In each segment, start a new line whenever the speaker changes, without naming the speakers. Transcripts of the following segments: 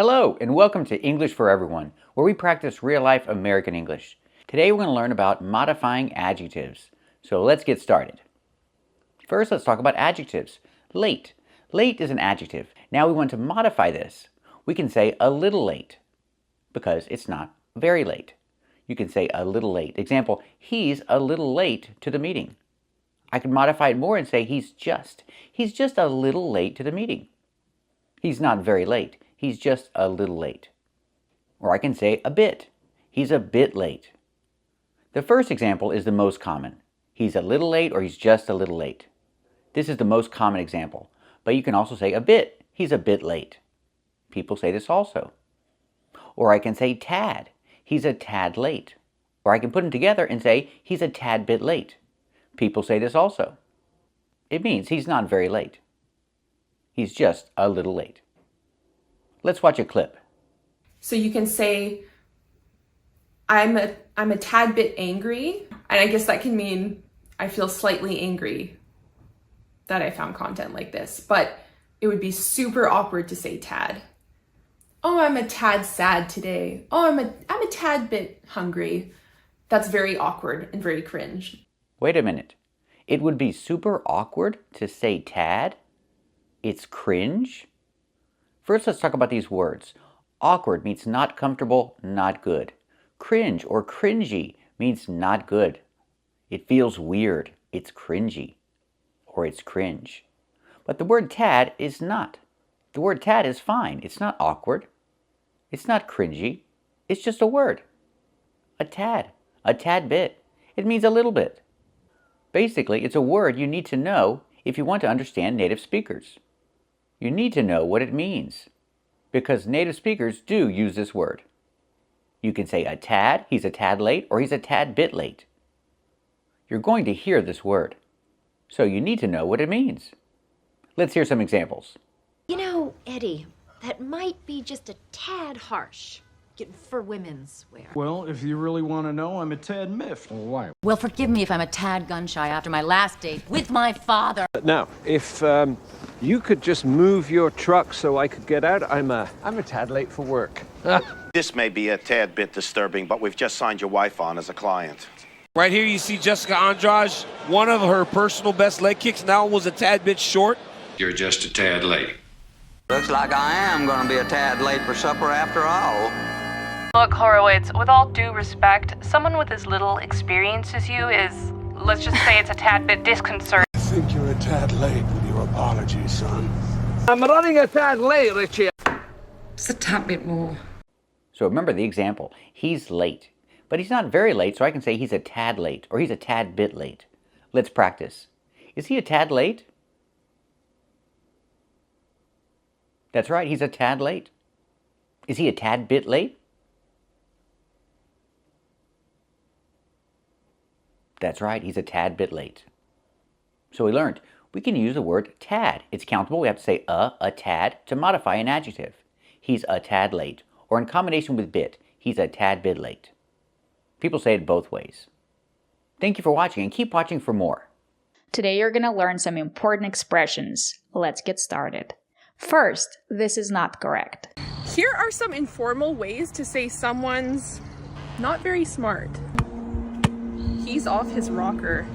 Hello, and welcome to English for Everyone, where we practice real-life American English. Today we're going to learn about modifying adjectives. So let's get started. First, let's talk about adjectives. Late. Late is an adjective. Now we want to modify this. We can say a little late, because it's not very late. You can say a little late. Example, he's a little late to the meeting. I could modify it more and say he's just a little late to the meeting. He's not very late. He's just a little late. Or I can say a bit. He's a bit late. The first example is the most common. He's a little late or he's just a little late. This is the most common example. But you can also say a bit. He's a bit late. People say this also. Or I can say tad. He's a tad late. Or I can put them together and say he's a tad bit late. People say this also. It means he's not very late. He's just a little late. Let's watch a clip.
So you can say, I'm a tad bit angry, and I guess that can mean I feel slightly angry that I found content like this, but it would be super awkward to say tad. Oh, I'm a tad sad today. Oh, I'm a tad bit hungry. That's very awkward and very cringe.
Wait a minute. It would be super awkward to say tad? It's cringe? First, let's talk about these words. Awkward means not comfortable, not good. Cringe or cringy means not good. It feels weird. It's cringy. Or it's cringe. But the word tad is not. The word tad is fine. It's not awkward. It's not cringy. It's just a word. A tad bit. It means a little bit. Basically, it's a word you need to know if you want to understand native speakers. You need to know what it means, because native speakers do use this word. You can say a tad, he's a tad late, or he's a tad bit late. You're going to hear this word, so you need to know what it means. Let's hear some examples.
You know, Eddie, that might be just a tad harsh for women's wear.
Well, if you really want to know, I'm a tad miffed. Why?
Well, forgive me if I'm a tad gun-shy after my last date with my father.
Now, if you could just move your truck so I could get out, I'm a tad late for work.
This may be a tad bit disturbing, but we've just signed your wife on as a client.
Right here you see Jessica Andrade. One of her personal best leg kicks now was a tad bit short.
You're just a tad late.
Looks like I am going to be a tad late for supper after all.
Look, Horowitz, with all due respect, someone with as little experience as you is, let's just say it's a tad bit disconcerting.
I think you're a tad late with your apologies, son.
I'm running a tad late, Richie.
Just a tad bit more.
So remember the example. He's late, but he's not very late, so I can say he's a tad late, or he's a tad bit late. Let's practice. Is he a tad late? That's right, he's a tad late. Is he a tad bit late? That's right, he's a tad bit late. So we learned we can use the word tad. It's countable. We have to say a tad to modify an adjective. He's a tad late. Or in combination with bit, he's a tad bit late. People say it both ways. Thank you for watching and keep watching for more.
Today you're going to learn some important expressions. Let's get started. First, this is not correct.
Here are some informal ways to say someone's not very smart. He's off his rocker.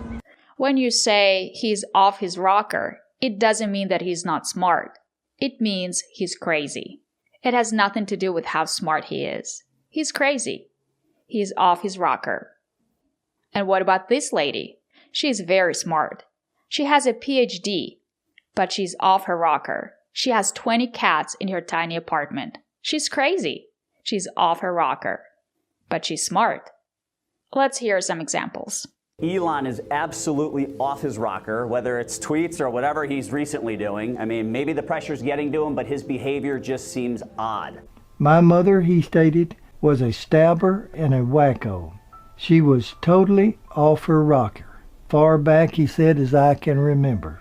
When you say he's off his rocker, it doesn't mean that he's not smart. It means he's crazy. It has nothing to do with how smart he is. He's crazy. He's off his rocker. And what about this lady? She's very smart. She has a PhD, but she's off her rocker. She has 20 cats in her tiny apartment. She's crazy. She's off her rocker, but she's smart. Let's hear some examples.
Elon is absolutely off his rocker, whether it's tweets or whatever he's recently doing. I mean, maybe the pressure's getting to him, but his behavior just seems odd.
My mother, he stated, was a stabber and a wacko. She was totally off her rocker. Far back, he said, as I can remember.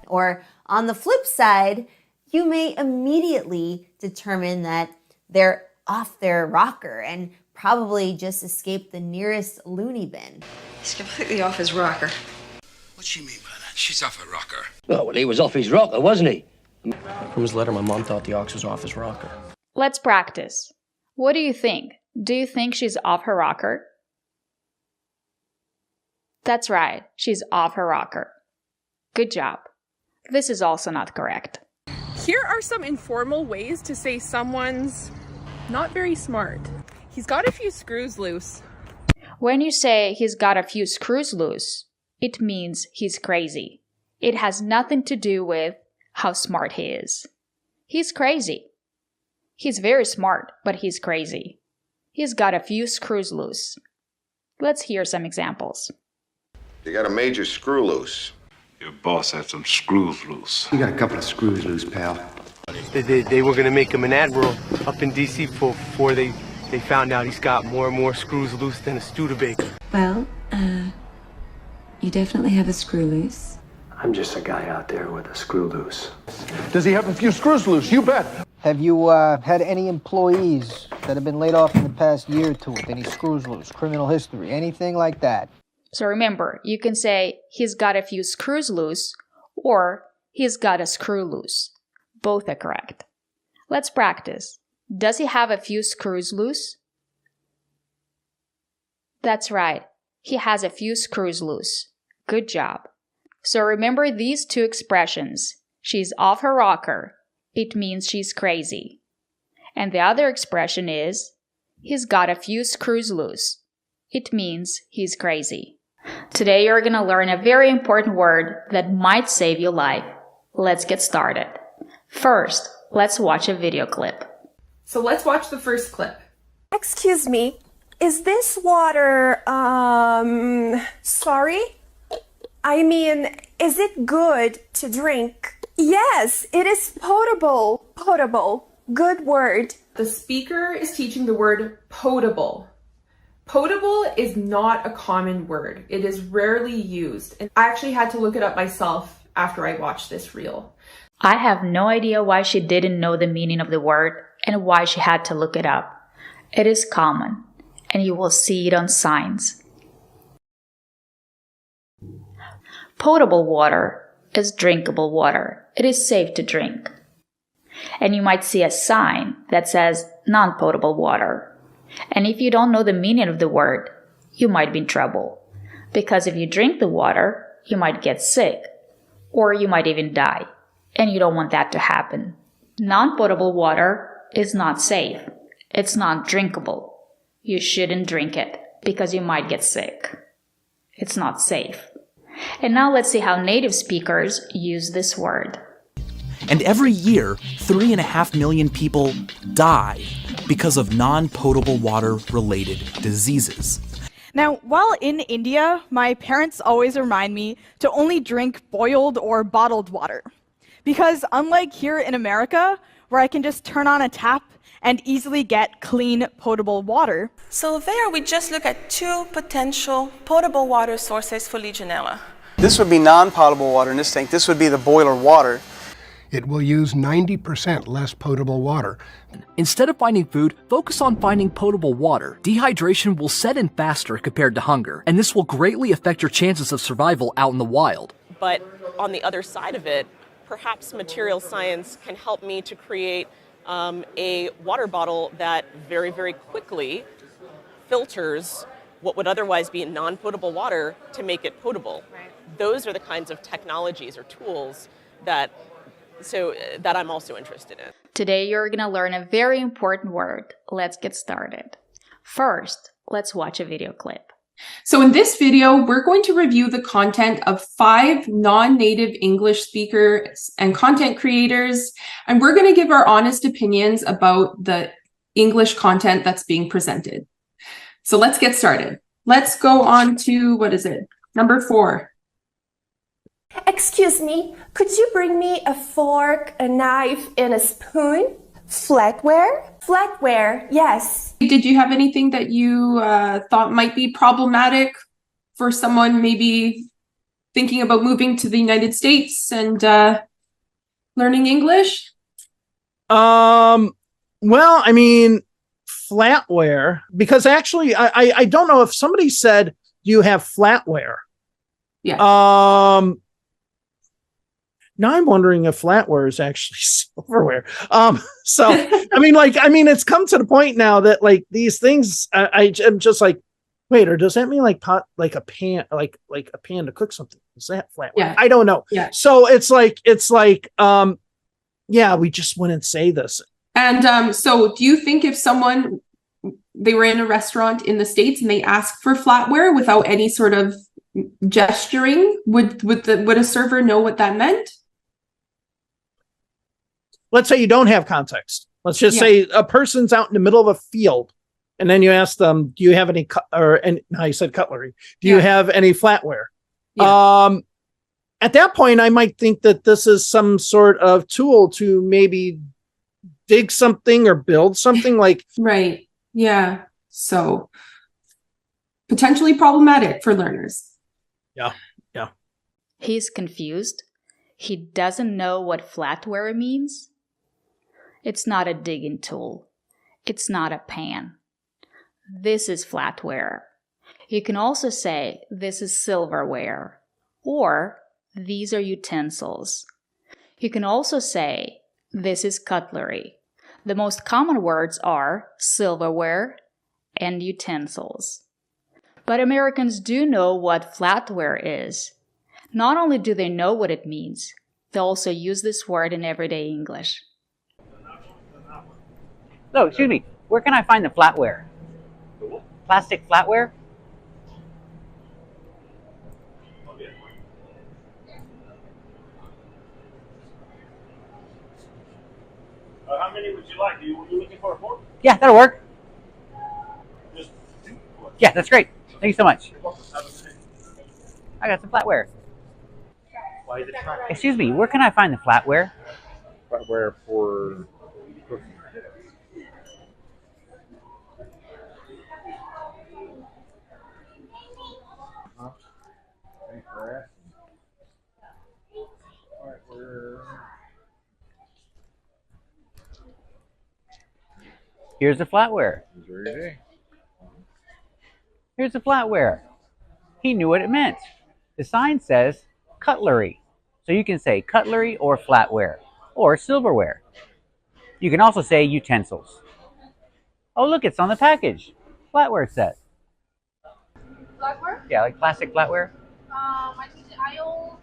Or on the flip side, you may immediately determine that they're off their rocker and probably just escaped the nearest loony bin.
He's completely off his rocker.
What's she mean by that? She's off her rocker.
Oh, well, he was off his rocker, wasn't he?
From his letter, my mom thought the ox was off his rocker.
Let's practice. What do you think? Do you think she's off her rocker? That's right, she's off her rocker. Good job. This is also not correct.
Here are some informal ways to say someone's not very smart. He's got a few screws loose.
When you say he's got a few screws loose, it means he's crazy. It has nothing to do with how smart he is. He's crazy. He's very smart, but he's crazy. He's got a few screws loose. Let's hear some examples.
You got a major screw loose.
Your boss had some screws loose.
You got a couple of screws loose, pal.
They were going to make him an admiral up in D.C. before they found out he's got more and more screws loose than a Studebaker.
Well, you definitely have a screw loose.
I'm just a guy out there with a screw loose.
Does he have a few screws loose? You bet.
Have you had any employees that have been laid off in the past year or two with any screws loose, criminal history, anything like that?
So remember, you can say he's got a few screws loose or he's got a screw loose. Both are correct. Let's practice. Does he have a few screws loose? That's right. He has a few screws loose. Good job. So remember these two expressions. She's off her rocker. It means she's crazy. And the other expression is, he's got a few screws loose. It means he's crazy. Today you're going to learn a very important word that might save your life. Let's get started. First, let's watch a video clip.
So let's watch the first clip.
Excuse me, is this water, sorry? I mean, is it good to drink? Yes, it is potable. Potable. Good word.
The speaker is teaching the word potable. Potable is not a common word. It is rarely used. And I actually had to look it up myself after I watched this reel.
I have no idea why she didn't know the meaning of the word and why she had to look it up. It is common, and you will see it on signs. Potable water is drinkable water. It is safe to drink. And you might see a sign that says non-potable water. And if you don't know the meaning of the word, you might be in trouble. Because if you drink the water, you might get sick, or you might even die. And you don't want that to happen. Non-potable water is not safe. It's not drinkable. You shouldn't drink it because you might get sick. It's not safe. And now let's see how native speakers use this word.
And every year, 3.5 million people die because of non-potable water-related diseases.
Now, while in India, my parents always remind me to only drink boiled or bottled water. Because unlike here in America, where I can just turn on a tap and easily get clean, potable water.
So there we just look at two potential potable water sources for Legionella.
This would be non-potable water in this tank. This would be the boiler water.
It will use 90% less potable water.
Instead of finding food, focus on finding potable water. Dehydration will set in faster compared to hunger, and this will greatly affect your chances of survival out in the wild.
But on the other side of it, perhaps material science can help me to create a water bottle that very, very quickly filters what would otherwise be non-potable water to make it potable. Right. Those are the kinds of technologies or tools that I'm also interested in.
Today you're going to learn a very important word. Let's get started. First, let's watch a video clip.
So in this video, we're going to review the content of 5 non-native English speakers and content creators, and we're going to give our honest opinions about the English content that's being presented. So let's get started. Let's go on to, number 4.
Excuse me, could you bring me a fork, a knife, and a spoon? Flatware? Flatware, yes.
Did you have anything that you thought might be problematic for someone maybe thinking about moving to the United States and learning English?
Well, I mean, flatware, because actually, I don't know if somebody said you have flatware.
Yeah.
Now I'm wondering if flatware is actually silverware. So I mean, it's come to the point now that like these things, I'm just like, wait, or does that mean like pot, like a pan, like a pan to cook something? Is that flatware?
Yeah.
I don't know.
Yeah.
So it's like, yeah, we just wouldn't say this.
And so do you think if someone, they were in a restaurant in the States and they asked for flatware without any sort of gesturing, would a server know what that meant?
Let's say you don't have context. Let's just say a person's out in the middle of a field, and then you ask them, "Do you have any now you said cutlery? Do you have any flatware?" Yeah. At that point, I might think that this is some sort of tool to maybe dig something or build something like.
Right. Yeah. So potentially problematic for learners.
Yeah. Yeah.
He's confused. He doesn't know what flatware means. It's not a digging tool. It's not a pan. This is flatware. You can also say this is silverware, or these are utensils. You can also say this is cutlery. The most common words are silverware and utensils. But Americans do know what flatware is. Not only do they know what it means, they also use this word in everyday English.
So, excuse me, where can I find the flatware? Plastic flatware?
How many would you like? Are you looking for a fork?
Yeah, that'll work. Yeah, that's great. Thank you so much. I got some flatware. Excuse me, where can I find the flatware?
Flatware for cooking.
Here's the flatware. Here's the flatware. He knew what it meant. The sign says cutlery. So you can say cutlery or flatware or silverware. You can also say utensils. Oh, look, it's on the package. Flatware set.
Flatware?
Yeah, like plastic flatware.
I think aisle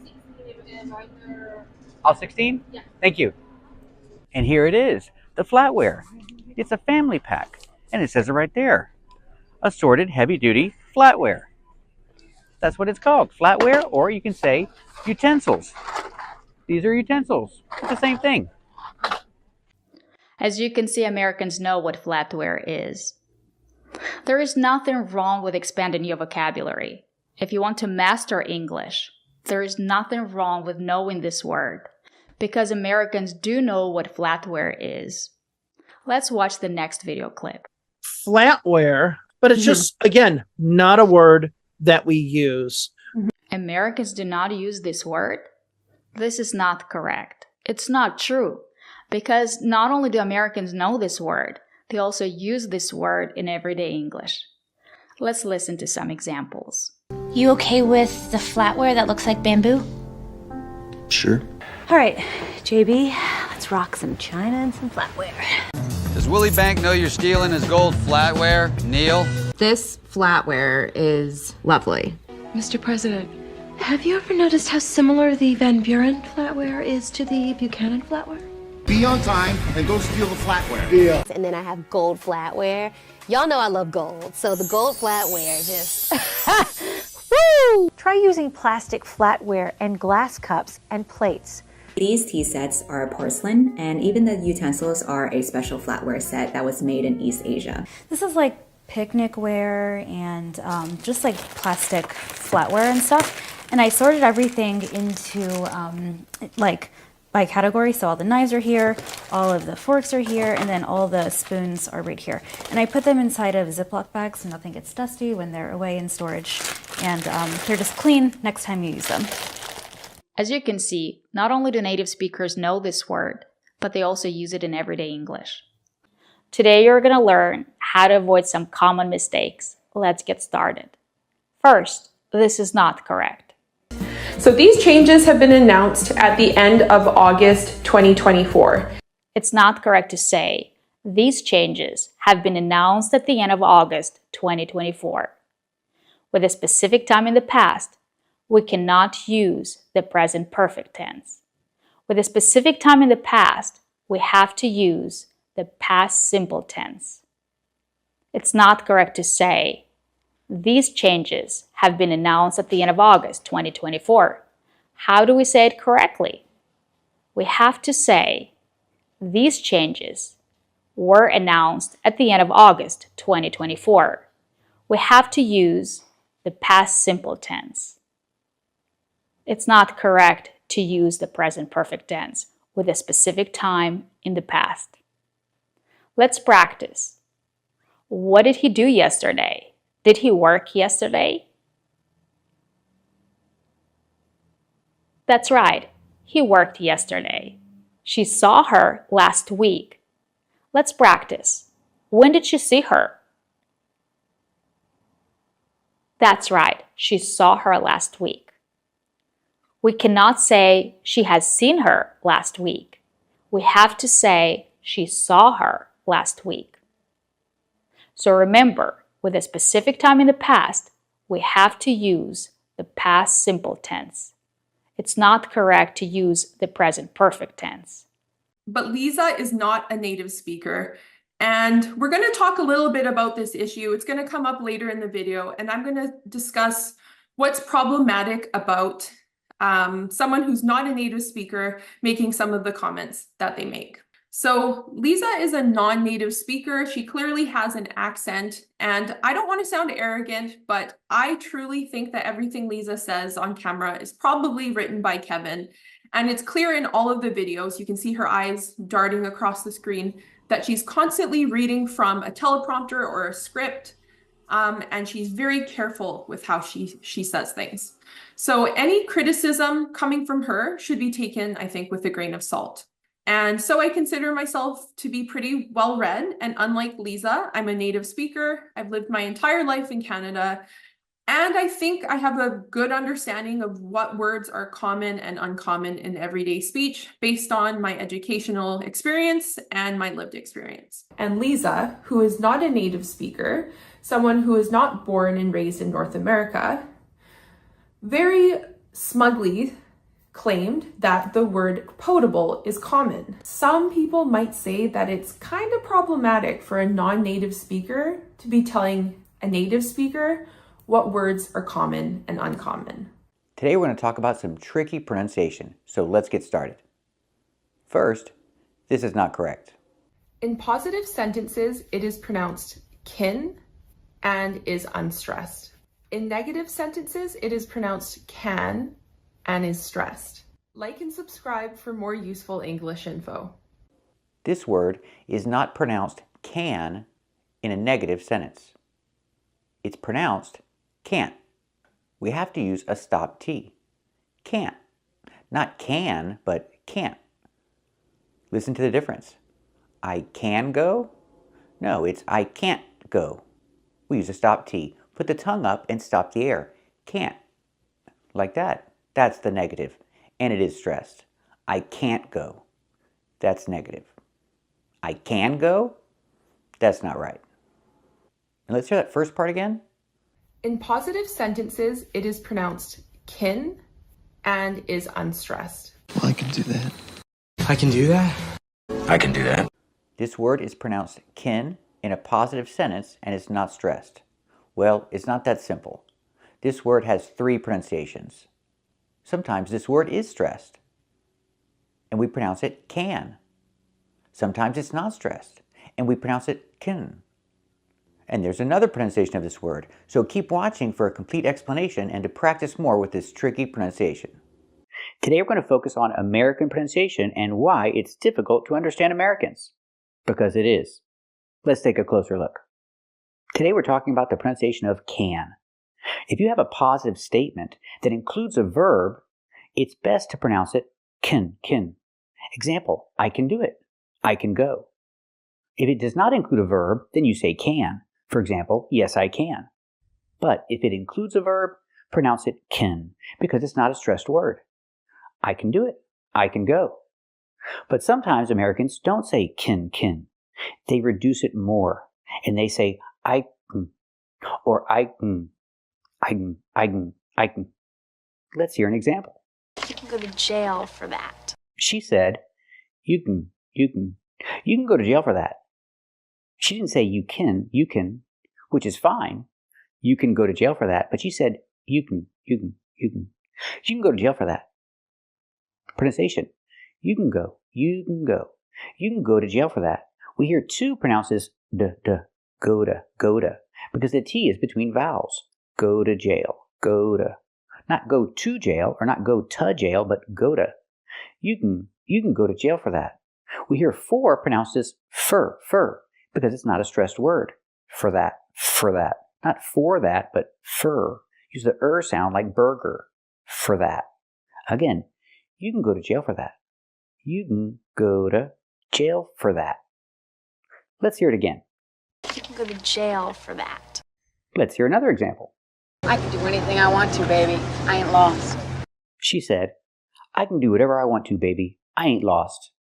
16 either.
All 16?
Yeah.
Thank you. And here it is, the flatware. It's a family pack, and it says it right there. Assorted heavy-duty flatware. That's what it's called, flatware, or you can say utensils. These are utensils. It's the same thing.
As you can see, Americans know what flatware is. There is nothing wrong with expanding your vocabulary. If you want to master English, there is nothing wrong with knowing this word, because Americans do know what flatware is. Let's watch the next video clip.
Flatware, but it's just, again, not a word that we use.
Americans do not use this word? This is not correct. It's not true, because not only do Americans know this word, they also use this word in everyday English. Let's listen to some examples.
You okay with the flatware that looks like bamboo?
Sure.
All right, JB, let's rock some china and some flatware.
Does Willie Bank know you're stealing his gold flatware, Neil?
This flatware is lovely.
Mr. President, have you ever noticed how similar the Van Buren flatware is to the Buchanan flatware?
Be on time and go steal the flatware. Yeah.
And then I have gold flatware. Y'all know I love gold, so the gold flatware just... Woo!
Try using plastic flatware and glass cups and plates.
These tea sets are porcelain, and even the utensils are a special flatware set that was made in East Asia.
This is like picnic ware and just like plastic flatware and stuff. And I sorted everything into like by category. So all the knives are here, all of the forks are here, and then all the spoons are right here. And I put them inside of Ziploc bags so nothing gets dusty when they're away in storage. And they're just clean next time you use them.
As you can see, not only do native speakers know this word, but they also use it in everyday English. Today you're going to learn how to avoid some common mistakes. Let's get started. First, this is not correct.
So these changes have been announced at the end of August 2024.
It's not correct to say, these changes have been announced at the end of August 2024. With a specific time in the past, we cannot use the present perfect tense. With a specific time in the past, we have to use the past simple tense. It's not correct to say, these changes have been announced at the end of August 2024. How do we say it correctly? We have to say, these changes were announced at the end of August 2024. We have to use the past simple tense. It's not correct to use the present perfect tense with a specific time in the past. Let's practice. What did he do yesterday? Did he work yesterday? That's right, he worked yesterday. She saw her last week. Let's practice. When did she see her? That's right, she saw her last week. We cannot say she has seen her last week. We have to say she saw her last week. So remember, with a specific time in the past, we have to use the past simple tense. It's not correct to use the present perfect tense.
But Lisa is not a native speaker, and we're going to talk a little bit about this issue. It's going to come up later in the video, and I'm going to discuss what's problematic about someone who's not a native speaker making some of the comments that they make. So Lisa is a non-native speaker. She clearly has an accent, and I don't want to sound arrogant, but I truly think that everything Lisa says on camera is probably written by Kevin. And it's clear in all of the videos, you can see her eyes darting across the screen, that she's constantly reading from a teleprompter or a script, and she's very careful with how she says things. So any criticism coming from her should be taken, I think, with a grain of salt. And so I consider myself to be pretty well-read, and unlike Lisa, I'm a native speaker. I've lived my entire life in Canada, and I think I have a good understanding of what words are common and uncommon in everyday speech based on my educational experience and my lived experience. And Lisa, who is not a native speaker, someone who is not born and raised in North America, very smugly claimed that the word potable is common. Some people might say that it's kind of problematic for a non-native speaker to be telling a native speaker what words are common and uncommon.
Today we're going to talk about some tricky pronunciation, so let's get started. First, this is not correct.
In positive sentences, it is pronounced kin and is unstressed. In negative sentences, it is pronounced can and is stressed. Like and subscribe for more useful English info.
This word is not pronounced can in a negative sentence. It's pronounced can't. We have to use a stop T. Can't. Not can, but can't. Listen to the difference. I can go? No, it's I can't go. We use a stop T. Put the tongue up and stop the air. Can't. Like that. That's the negative, and it is stressed. I can't go. That's negative. I can go? That's not right. And let's hear that first part again.
In positive sentences, it is pronounced kin and is unstressed.
Well, I can do that.
I can do that?
I can do that.
This word is pronounced kin in a positive sentence and is not stressed. Well, it's not that simple. This word has 3 pronunciations. Sometimes this word is stressed, and we pronounce it can. Sometimes it's not stressed, and we pronounce it kin. And there's another pronunciation of this word, so keep watching for a complete explanation and to practice more with this tricky pronunciation. Today we're going to focus on American pronunciation and why it's difficult to understand Americans. Because it is. Let's take a closer look. Today we're talking about the pronunciation of can. If you have a positive statement that includes a verb, it's best to pronounce it kin. Example, I can do it. I can go. If it does not include a verb, then you say can. For example, yes, I can. But if it includes a verb, pronounce it can because it's not a stressed word. I can do it. I can go. But sometimes Americans don't say can. They reduce it more and they say I can or I can. Let's hear an example.
You can go to jail for that.
She said, you can go to jail for that. She didn't say you can, which is fine. You can go to jail for that. But she said, you can go to jail for that. Pronunciation. You can go to jail for that. We hear two pronounces go to, because the T is between vowels. Go to jail, not go to jail or not go to jail, but go to. You can go to jail for that. We hear for pronounced as fur, because it's not a stressed word. For that. Not for that, but fur. Use the sound like burger. For that. Again, you can go to jail for that. You can go to jail for that. Let's hear it again.
You can go to jail for that.
Let's hear another example.
I can do anything I want to, baby. I ain't lost.
She said, I can do whatever I want to, baby. I ain't lost.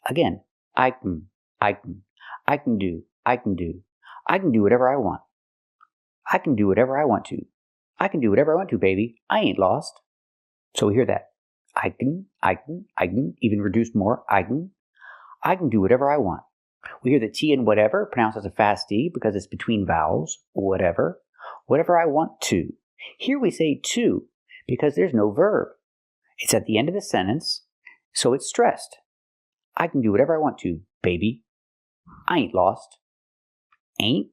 Again, I can do whatever I want. I can do whatever I want to. I can do whatever I want to, baby. I ain't lost. So we hear that. I can, even reduced more. I can do whatever I want. We hear the T in whatever pronounced as a fast D because it's between vowels. Whatever I want to. Here we say to because there's no verb. It's at the end of the sentence, so it's stressed. I can do whatever I want to, baby. I ain't lost. Ain't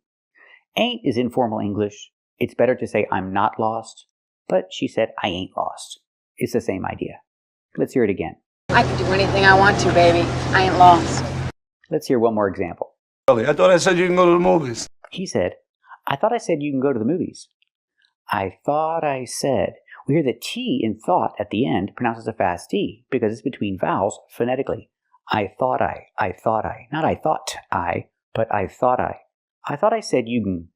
is informal English. It's better to say I'm not lost, but she said I ain't lost. It's the same idea. Let's hear it again.
I can do anything I want to, baby. I ain't lost.
Let's hear one more example.
I thought I said you can go to the movies.
He said, I thought I said you can go to the movies. I thought I said. We hear the T in thought at the end pronounced as a fast D because it's between vowels phonetically. I thought I. Not I thought I, but I thought I. I thought I said you can.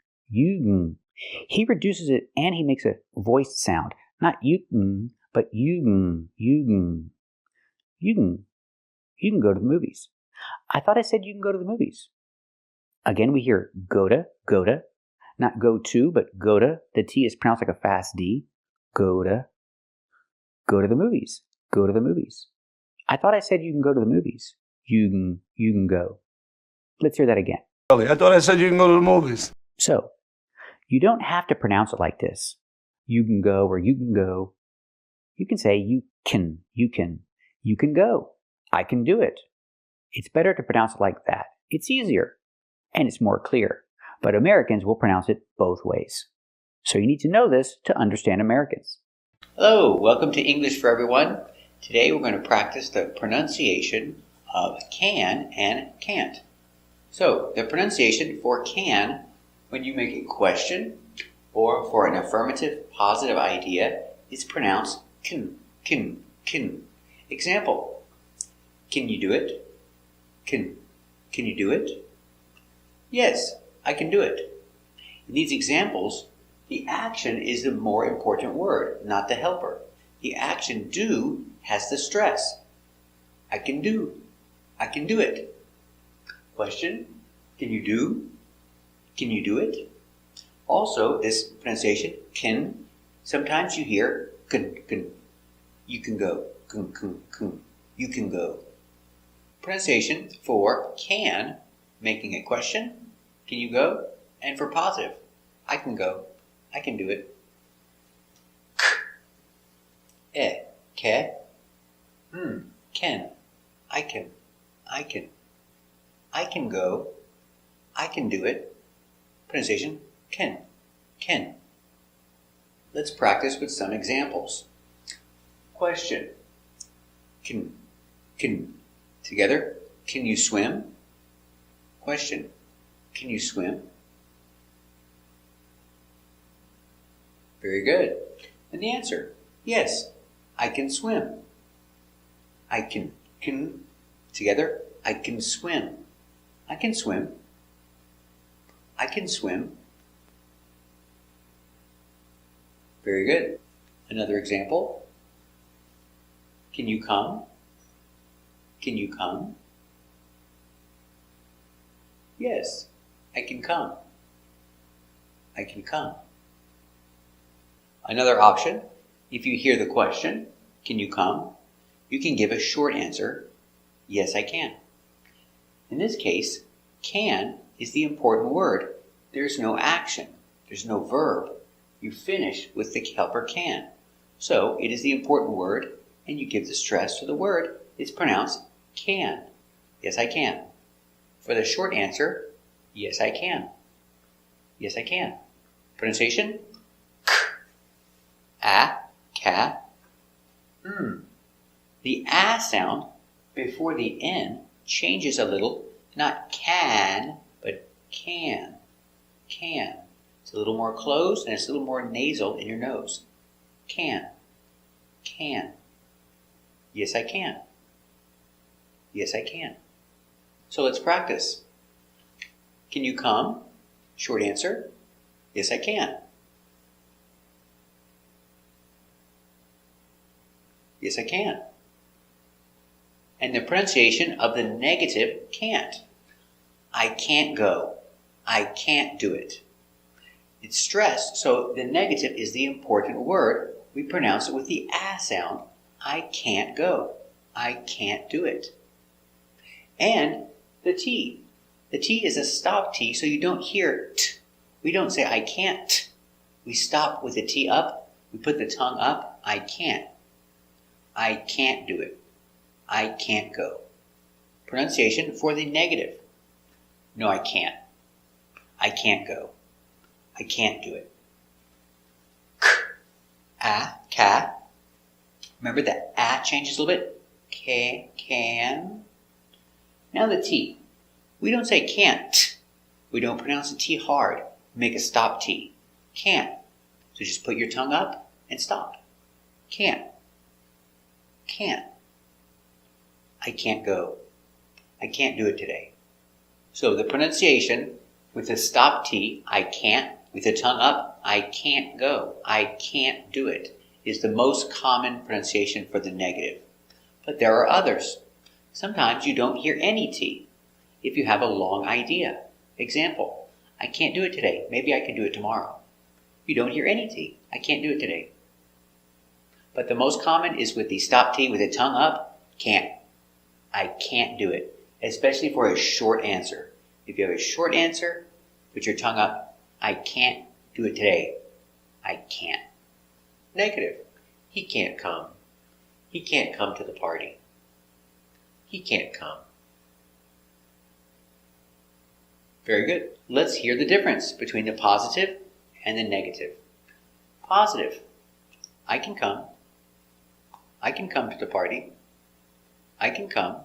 He reduces it and he makes a voiced sound. Not you can, but you can. You can go to the movies. I thought I said you can go to the movies. Again, we hear go to, not go to, but go to. The T is pronounced like a fast D. Go to the movies. Go to the movies. I thought I said you can go to the movies. You can go. Let's hear that again.
I thought I said you can go to the movies.
So, you don't have to pronounce it like this. You can go or you can go. You can say you can go. I can do it. It's better to pronounce it like that. It's easier and it's more clear. But Americans will pronounce it both ways. So you need to know this to understand Americans.
Hello, welcome to English for Everyone. Today we're going to practice the pronunciation of can and can't. So the pronunciation for can, when you make a question or for an affirmative positive idea, is pronounced can. Example, can you do it? Can you do it? Yes, I can do it. In these examples, the action is the more important word, not the helper. The action do has the stress. I can do it. Question, can you do? Can you do it? Also, this pronunciation, can, sometimes you hear can. You can go, can. You can go. Pronunciation for can, making a question, can you go? And for positive, I can go, I can do it. Ke, can, I can. I can go, I can do it. Pronunciation, can. Let's practice with some examples. Question, can. Together, can you swim? Question, can you swim? Very good. And the answer, yes, I can swim. I can. Together, I can swim. I can swim. I can swim. Very good. Another example. Can you come? Can you come? Yes, I can come. I can come. Another option, if you hear the question, can you come? You can give a short answer, yes, I can. In this case, can is the important word. There's no action. There's no verb. You finish with the helper can. So it is the important word, and you give the stress to the word. It's pronounced can. Yes, I can. For the short answer, yes, I can. Yes, I can. Pronunciation? Ka. The a sound before the n changes a little, not can, but can. Can. It's a little more closed and it's a little more nasal in your nose. Can. Can. Yes, I can. Yes, I can. So let's practice. Can you come? Short answer, yes, I can. Yes, I can. And the pronunciation of the negative can't. I can't go. I can't do it. It's stressed, so the negative is the important word. We pronounce it with the a sound. I can't go. I can't do it. And the T. The T is a stop T, so you don't hear t. We don't say I can't. We stop with the T up. We put the tongue up. I can't. I can't do it. I can't go. Pronunciation for the negative. No, I can't. I can't go. I can't do it. Ka. Remember the a changes a little bit. Can. Now the T. We don't say can't. We don't pronounce the T hard. We make a stop T. Can't. So just put your tongue up and stop. Can't. Can't. I can't go. I can't do it today. So the pronunciation with the stop T, I can't, with the tongue up, I can't go. I can't do it, is the most common pronunciation for the negative. But there are others. Sometimes you don't hear any T if you have a long idea. Example, I can't do it today. Maybe I can do it tomorrow. You don't hear any T. I can't do it today. But the most common is with the stop T with the tongue up, can't. I can't do it, especially for a short answer. If you have a short answer, put your tongue up, I can't do it today. I can't. Negative, he can't come. He can't come to the party. He can't come. Very good. Let's hear the difference between the positive and the negative. Positive, I can come. I can come to the party. I can come.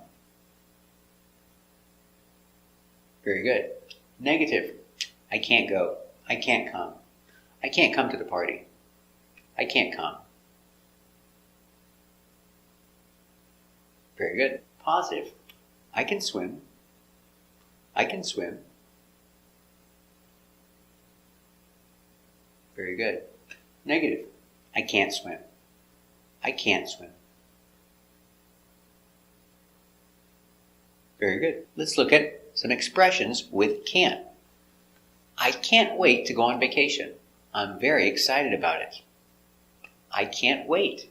Very good. Negative, I can't go. I can't come. I can't come to the party. I can't come. Very good. Positive, I can swim. I can swim. Very good. Negative, I can't swim. I can't swim. Very good. Let's look at some expressions with can't. I can't wait to go on vacation. I'm very excited about it. I can't wait.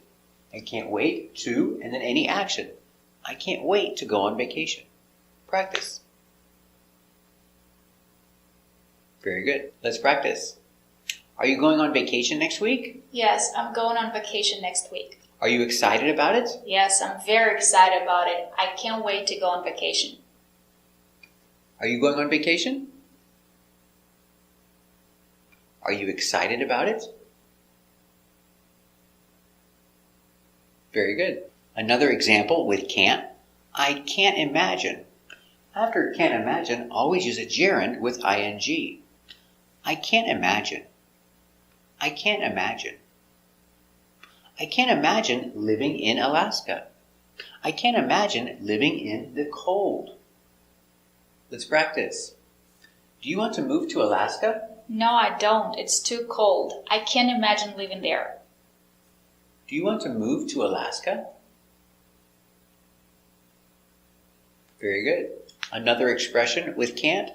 I can't wait to, and then any action. I can't wait to go on vacation. Practice. Very good. Let's practice. Are you going on vacation next week?
Yes, I'm going on vacation next week.
Are you excited about it?
Yes, I'm very excited about it. I can't wait to go on vacation.
Are you going on vacation? Are you excited about it? Very good. Another example with can't. I can't imagine. After can't imagine, always use a gerund with ing. I can't imagine. I can't imagine. I can't imagine living in Alaska. I can't imagine living in the cold. Let's practice. Do you want to move to Alaska?
No, I don't. It's too cold. I can't imagine living there.
Do you want to move to Alaska? Very good. Another expression with can't.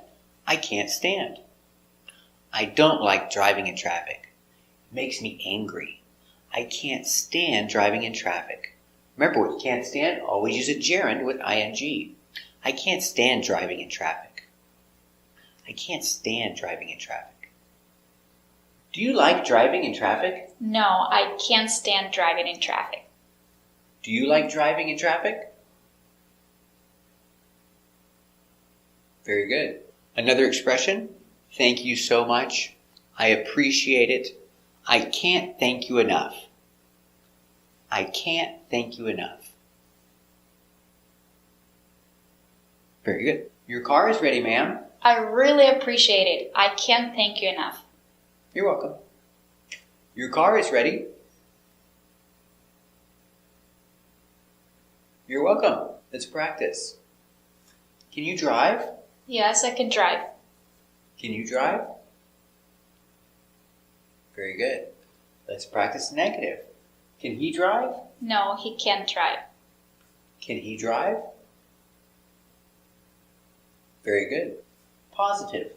I can't stand. I don't like driving in traffic. It makes me angry. I can't stand driving in traffic. Remember, what you can't stand, always use a gerund with ing. I can't stand driving in traffic. I can't stand driving in traffic. Do you like driving in traffic?
No, I can't stand driving in traffic.
Do you like driving in traffic? Very good. Another expression, thank you so much. I appreciate it. I can't thank you enough. I can't thank you enough. Very good. Your car is ready, ma'am.
I really appreciate it. I can't thank you enough.
You're welcome. Your car is ready. You're welcome. Let's practice. Can you drive?
Yes, I can drive.
Can you drive? Very good. Let's practice negative. Can he drive?
No, he can't drive.
Can he drive? Very good. Positive.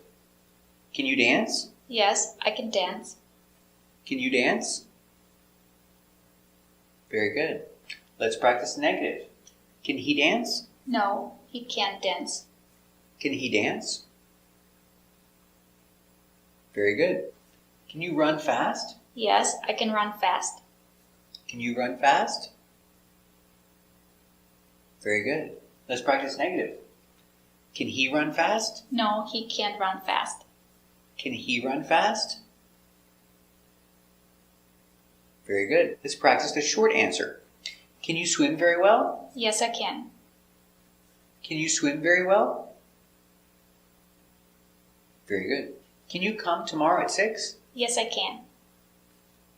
Can you dance?
Yes, I can dance.
Can you dance? Very good. Let's practice negative. Can he dance?
No, he can't dance.
Can he dance? Very good. Can you run fast?
Yes, I can run fast.
Can you run fast? Very good. Let's practice negative. Can he run fast?
No, he can't run fast.
Can he run fast? Very good. Let's practice the short answer. Can you swim very well?
Yes, I can.
Can you swim very well? Very good. Can you come tomorrow at 6?
Yes, I can.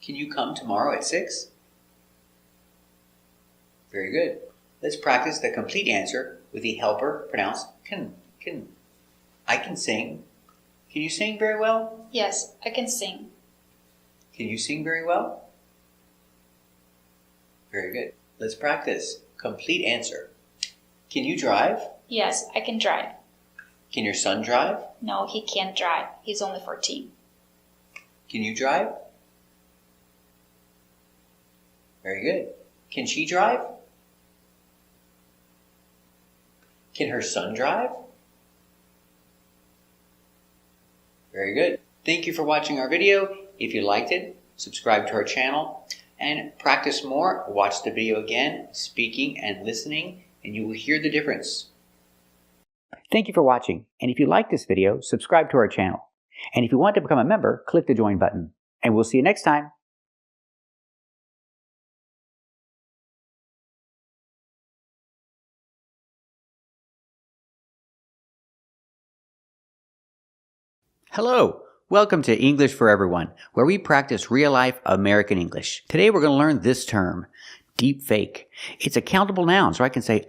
Can you come tomorrow at 6? Very good. Let's practice the complete answer with the helper pronounced can. I can sing. Can you sing very well?
Yes, I can sing.
Can you sing very well? Very good. Let's practice complete answer. Can you drive?
Yes, I can drive.
Can your son drive?
No, he can't drive. He's only 14.
Can you drive? Very good. Can she drive? Can her son drive? Very good. Thank you for watching our video. If you liked it, subscribe to our channel and practice more. Watch the video again, speaking and listening, and you will hear the difference.
Thank you for watching. And if you like this video, subscribe to our channel. And if you want to become a member, click the join button. And we'll see you next time. Hello, welcome to English for Everyone, where we practice real-life American English. Today we're going to learn this term, deep fake. It's a countable noun, so I can say,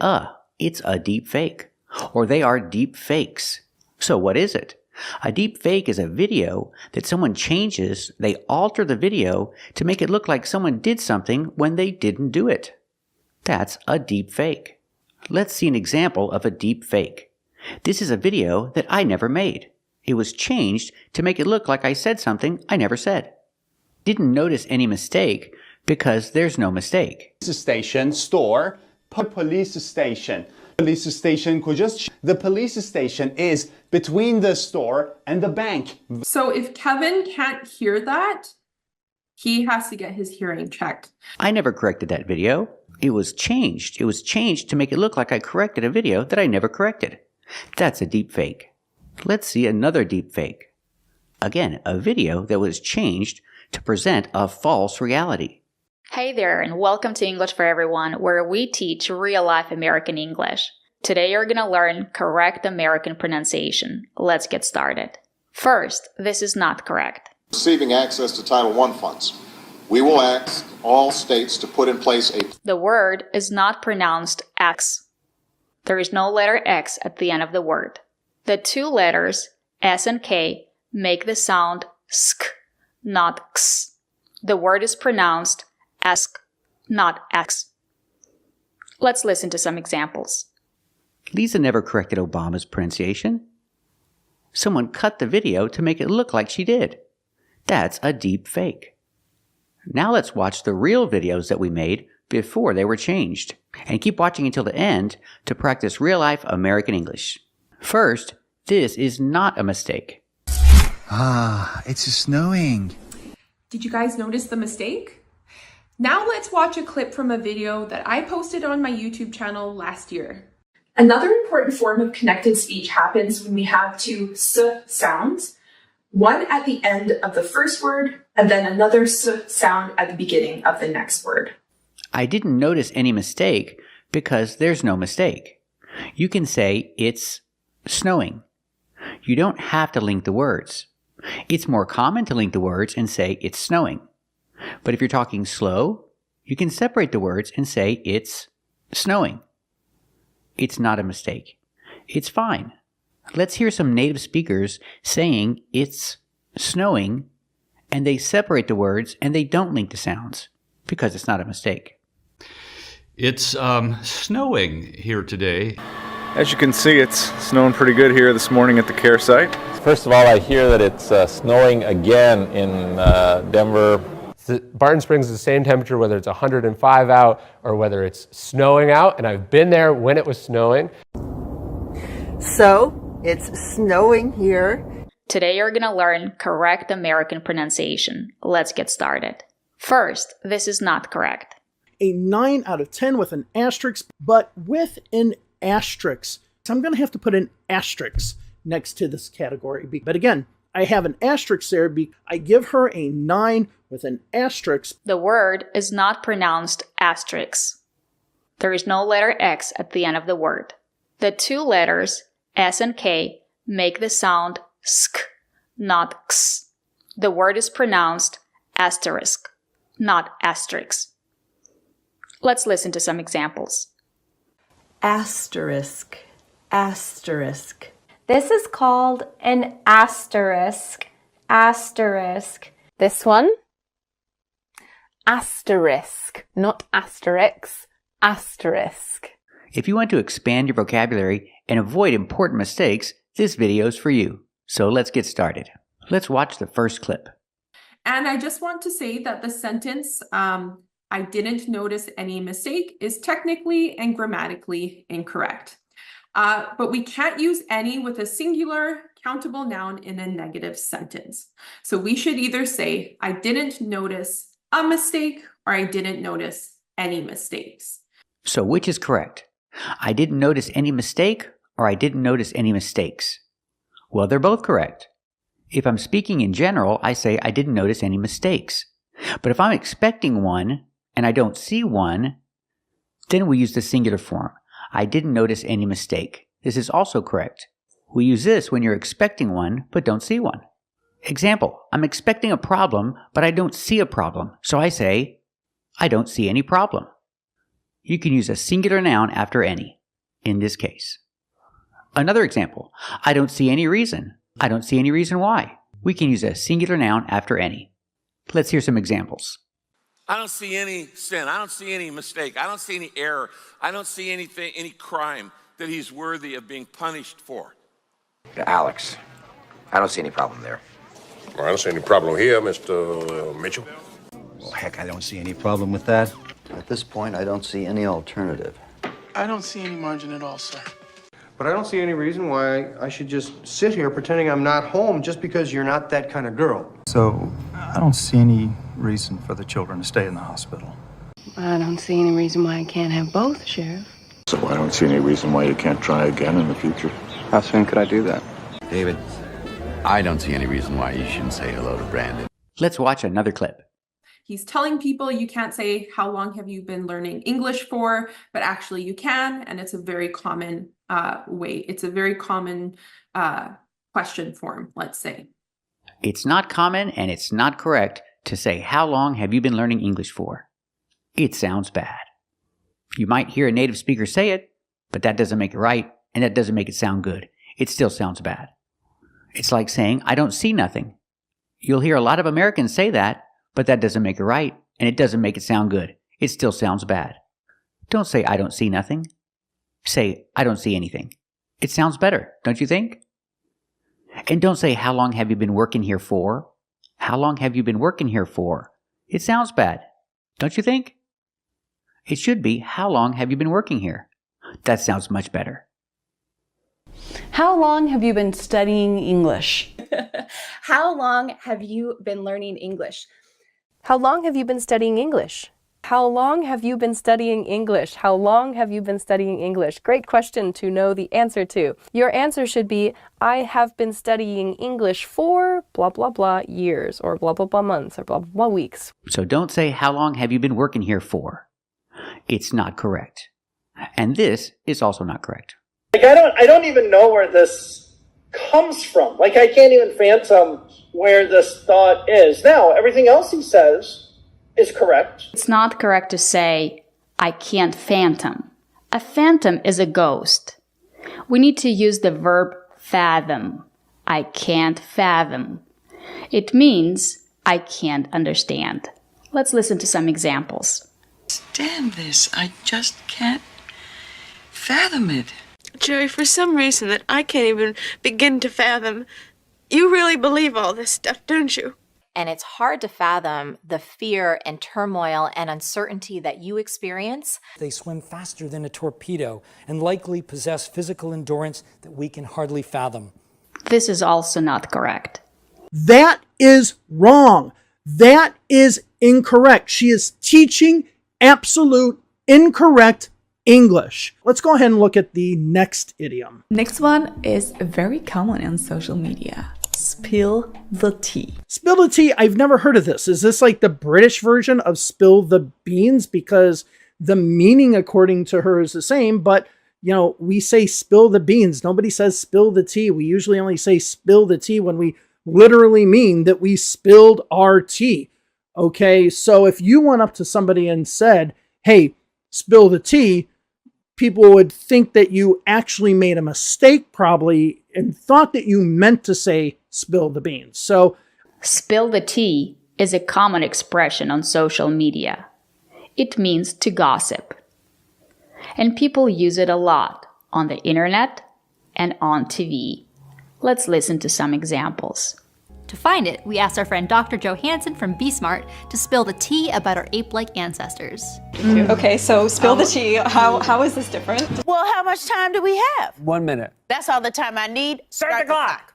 it's a deep fake, or they are deep fakes. So what is it? A deep fake is a video that someone changes, they alter the video to make it look like someone did something when they didn't do it. That's a deep fake. Let's see an example of a deep fake. This is a video that I never made. It was changed to make it look like I said something I never said. Didn't notice any mistake because there's no mistake.
Police station, store, police station. Police station کجاست? The police station is between the store and the bank.
So if Kevin can't hear that, he has to get his hearing checked.
I never corrected that video. It was changed. It was changed to make it look like I corrected a video that I never corrected. That's a deep fake. Let's see another deep fake. Again, a video that was changed to present a false reality.
Hey there, and welcome to English for Everyone, where we teach real-life American English. Today you're going to learn correct American pronunciation. Let's get started. First, this is not correct.
Receiving access to Title I funds. We will ask all states to put in place a...
The word is not pronounced X. There is no letter X at the end of the word. The two letters, S and K, make the sound sk, not x. The word is pronounced ask. not X. Let's listen to some examples.
Lisa never corrected Obama's pronunciation. Someone cut the video to make it look like she did. That's a deep fake. Now let's watch the real videos that we made before they were changed. And keep watching until the end to practice real-life American English. First, this is not a mistake.
Ah, it's snowing.
Did you guys notice the mistake? Now let's watch a clip from a video that I posted on my YouTube channel last year. Another important form of connected speech happens when we have two s sounds, one at the end of the first word and then another s sound at the beginning of the next word.
I didn't notice any mistake because there's no mistake. You can say it's snowing. You don't have to link the words. It's more common to link the words and say it's snowing. But if you're talking slow, you can separate the words and say it's snowing. It's not a mistake. It's fine. Let's hear some native speakers saying it's snowing, and they separate the words and they don't link the sounds because it's not a mistake.
It's snowing here today.
As you can see, it's snowing pretty good here this morning at the care site.
First of all, I hear that it's snowing again in Denver.
Barton Springs is the same temperature whether it's 105 out or whether it's snowing out, and I've been there when it was snowing.
So, it's snowing here.
Today you're gonna learn correct American pronunciation. Let's get started. First, this is not correct.
A 9 out of 10 with an asterisk, but with an asterisk. So I'm going to have to put an asterisk next to this category. But again, I have an asterisk there. I give her a 9 with an asterisk.
The word is not pronounced asterisk. There is no letter X at the end of the word. The two letters, S and K, make the sound sk, not x. The word is pronounced asterisk, not asterisk. Let's listen to some examples.
Asterisk, asterisk.
This is called an asterisk, asterisk.
This one? Asterisk, not asterix, asterisk.
If you want to expand your vocabulary and avoid important mistakes, this video is for you. So let's get started. Let's watch the first clip.
And I just want to say that the sentence, I didn't notice any mistake, is technically and grammatically incorrect. But we can't use any with a singular countable noun in a negative sentence. So we should either say, I didn't notice a mistake, or I didn't notice any mistakes.
So which is correct? I didn't notice any mistake, or I didn't notice any mistakes? Well, they're both correct. If I'm speaking in general, I say I didn't notice any mistakes. But if I'm expecting one, and I don't see one, then we use the singular form. I didn't notice any mistake. This is also correct. We use this when you're expecting one, but don't see one. Example, I'm expecting a problem, but I don't see a problem. So I say, I don't see any problem. You can use a singular noun after any, in this case. Another example, I don't see any reason. I don't see any reason why. We can use a singular noun after any. Let's hear some examples.
I don't see any sin. I don't see any mistake. I don't see any error. I don't see anything, any crime that he's worthy of being punished for.
Alex, I don't see any problem there.
Well, I don't see any problem here, Mr. Mitchell.
Well, heck, I don't see any problem with that. At this point, I don't see any alternative.
I don't see any margin at all, sir.
But I don't see any reason why I should just sit here pretending I'm not home just because you're not that kind of girl.
So, I don't see any reason for the children to stay in the hospital.
I don't see any reason why I can't have both, Sheriff.
So I don't see any reason why you can't try again in the future.
How soon could I do that?
David, I don't see any reason why you shouldn't say hello to Brandon.
Let's watch another clip.
He's telling people you can't say, how long have you been learning English for? But actually you can, and it's a very common way. It's a very common question form, let's say.
It's not common and it's not correct to say, how long have you been learning English for? It sounds bad. You might hear a native speaker say it, but that doesn't make it right, and that doesn't make it sound good. It still sounds bad. It's like saying, I don't see nothing. You'll hear a lot of Americans say that, but that doesn't make it right, and it doesn't make it sound good. It still sounds bad. Don't say I don't see nothing. Say I don't see anything. It sounds better, don't you think? And don't say how long have you been working here for? How long have you been working here for? It sounds bad, don't you think? It should be how long have you been working here? That sounds much better.
How long have you been studying English?
How long have you been learning English?
How long have you been studying English? How long have you been studying English? How long have you been studying English? Great question to know the answer to. Your answer should be, I have been studying English for blah, blah, blah years, or blah, blah, blah months, or blah, blah, blah weeks.
So don't say how long have you been working here for? It's not correct. And this is also not correct.
Like, I don't even know where this comes from. Like, I can't even fathom where this thought is. Now, everything else he says is correct.
It's not correct to say, I can't phantom. A phantom is a ghost. We need to use the verb fathom. I can't fathom. It means I can't understand. Let's listen to some examples.
Stand this. I just can't fathom it.
Jerry, for some reason that I can't even begin to fathom, you really believe all this stuff, don't you?
And it's hard to fathom the fear and turmoil and uncertainty that you experience.
They swim faster than a torpedo and likely possess physical endurance that we can hardly fathom.
This is also not correct.
That is wrong. That is incorrect. She is teaching absolute incorrect English. Let's go ahead and look at the next idiom.
Next one is very common on social media. Spill the tea.
Spill the tea. I've never heard of this. Is this like the British version of spill the beans? Because the meaning, according to her, is the same, but we say spill the beans. Nobody says spill the tea. We usually only say spill the tea when we literally mean that we spilled our tea. Okay, so if you went up to somebody and said, hey, spill the tea, people would think that you actually made a mistake probably and thought that you meant to say spill the beans. So,
spill the tea is a common expression on social media. It means to gossip. And people use it a lot on the internet and on TV. Let's listen to some examples.
To find it, we asked our friend Dr. Johansson from BSmart to spill the tea about our ape-like ancestors.
Okay, so spill the tea. How is this different?
Well, how much time do we have?
1 minute.
That's all the time I need. Start the clock.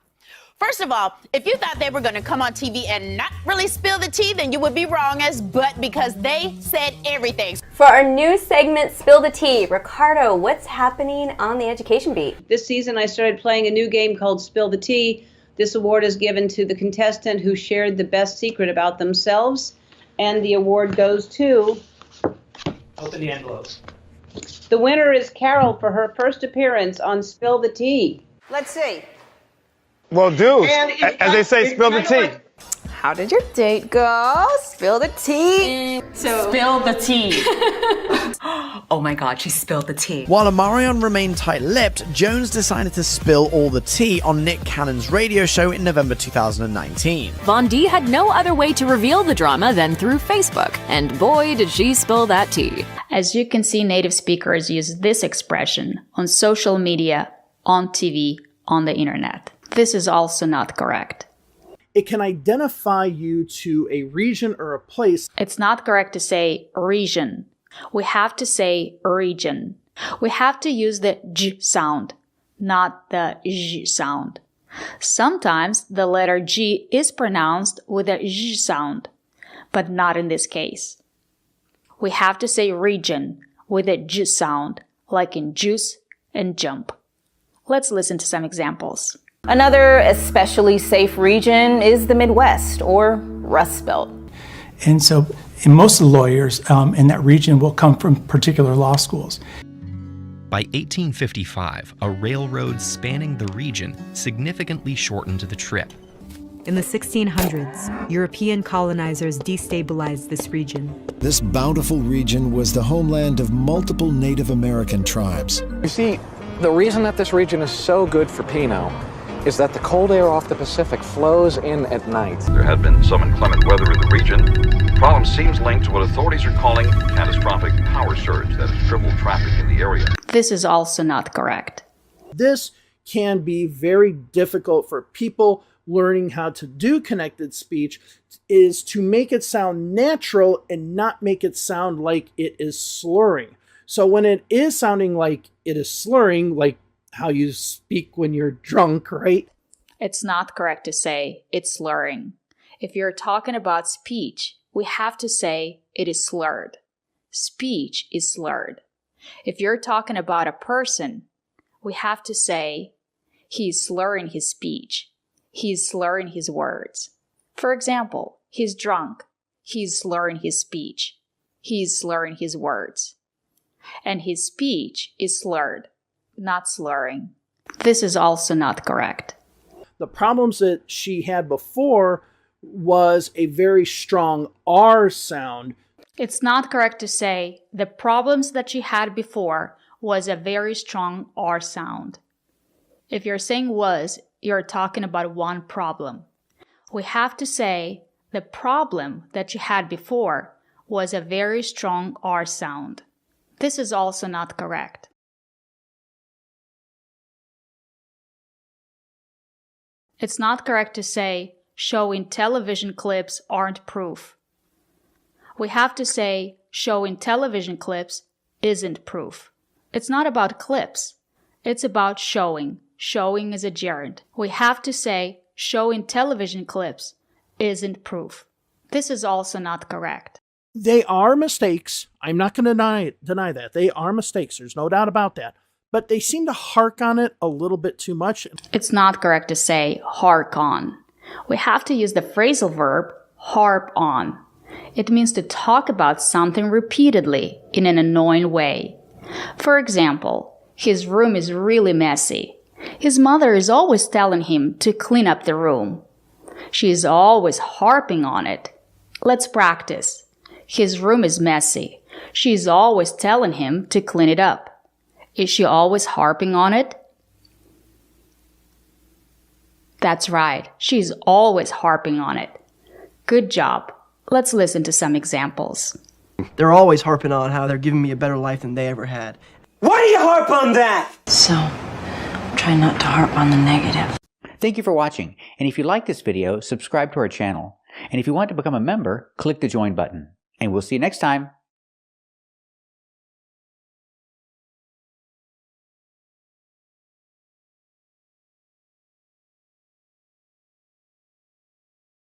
First of all, if you thought they were going to come on TV and not really spill the tea, then you would be wrong as but because they said everything.
For our new segment, Spill the Tea, Ricardo, what's happening on the education beat?
This season, I started playing a new game called Spill the Tea. This award is given to the contestant who shared the best secret about themselves, and the award goes to...
Open the envelopes.
The winner is Carol for her first appearance on Spill the Tea.
Let's see.
Well, dude, as they say, spill the tea.
How did your date go? Spill the tea.
Spill the tea. Oh my God, she spilled the tea.
While Omarion remained tight-lipped, Jones decided to spill all the tea on Nick Cannon's radio show in November 2019.
Von D had no other way to reveal the drama than through Facebook, and boy did she spill that tea.
As you can see, native speakers use this expression on social media, on TV, on the internet. This is also not correct.
It can identify you to a region or a place.
It's not correct to say region. We have to say region. We have to use the J sound, not the J sound. Sometimes the letter G is pronounced with a J sound, but not in this case. We have to say region with a J sound, like in juice and jump. Let's listen to some examples.
Another especially safe region is the Midwest, or Rust Belt.
And so most of the lawyers in that region will come from particular law schools.
By 1855, a railroad spanning the region significantly shortened the trip.
In the 1600s, European colonizers destabilized this region.
This bountiful region was the homeland of multiple Native American tribes.
You see, the reason that this region is so good for Pinot
is that the cold air off the Pacific flows in at night.
There had been some inclement weather in the region. The problem seems linked to what authorities are calling a catastrophic power surge that has tripled traffic in the area.
This is also not correct.
This can be very difficult for people learning how to do connected speech, is to make it sound natural and not make it sound like it is slurring. So when it is sounding like it is slurring, like how you speak when you're drunk, right?
It's not correct to say it's slurring. If you're talking about speech, we have to say it is slurred. Speech is slurred. If you're talking about a person, we have to say he's slurring his speech. He's slurring his words. For example, he's drunk. He's slurring his speech. He's slurring his words. And his speech is slurred, not slurring. This is also not correct.
The problems that she had before was a very strong R sound.
It's not correct to say the problems that she had before was a very strong R sound. If you're saying was, you're talking about one problem. We have to say the problem that you had before was a very strong R sound. This is also not correct. It's not correct to say showing television clips aren't proof. We have to say showing television clips isn't proof. It's not about clips. It's about showing. Showing is a gerund. We have to say showing television clips isn't proof. This is also not correct.
They are mistakes. I'm not going to deny that. They are mistakes. There's no doubt about that. But they seem to hark on it a little bit too much.
It's not correct to say hark on. We have to use the phrasal verb harp on. It means to talk about something repeatedly in an annoying way. For example, his room is really messy. His mother is always telling him to clean up the room. She is always harping on it. Let's practice. His room is messy. She is always telling him to clean it up. Is she always harping on it? That's right. She's always harping on it. Good job. Let's listen to some examples.
They're always harping on how they're giving me a better life than they ever had.
Why do you harp on that?
So, try not to harp on the negative.
Thank you for watching, and if you like this video, subscribe to our channel. And if you want to become a member, click the join button. And we'll see you next time.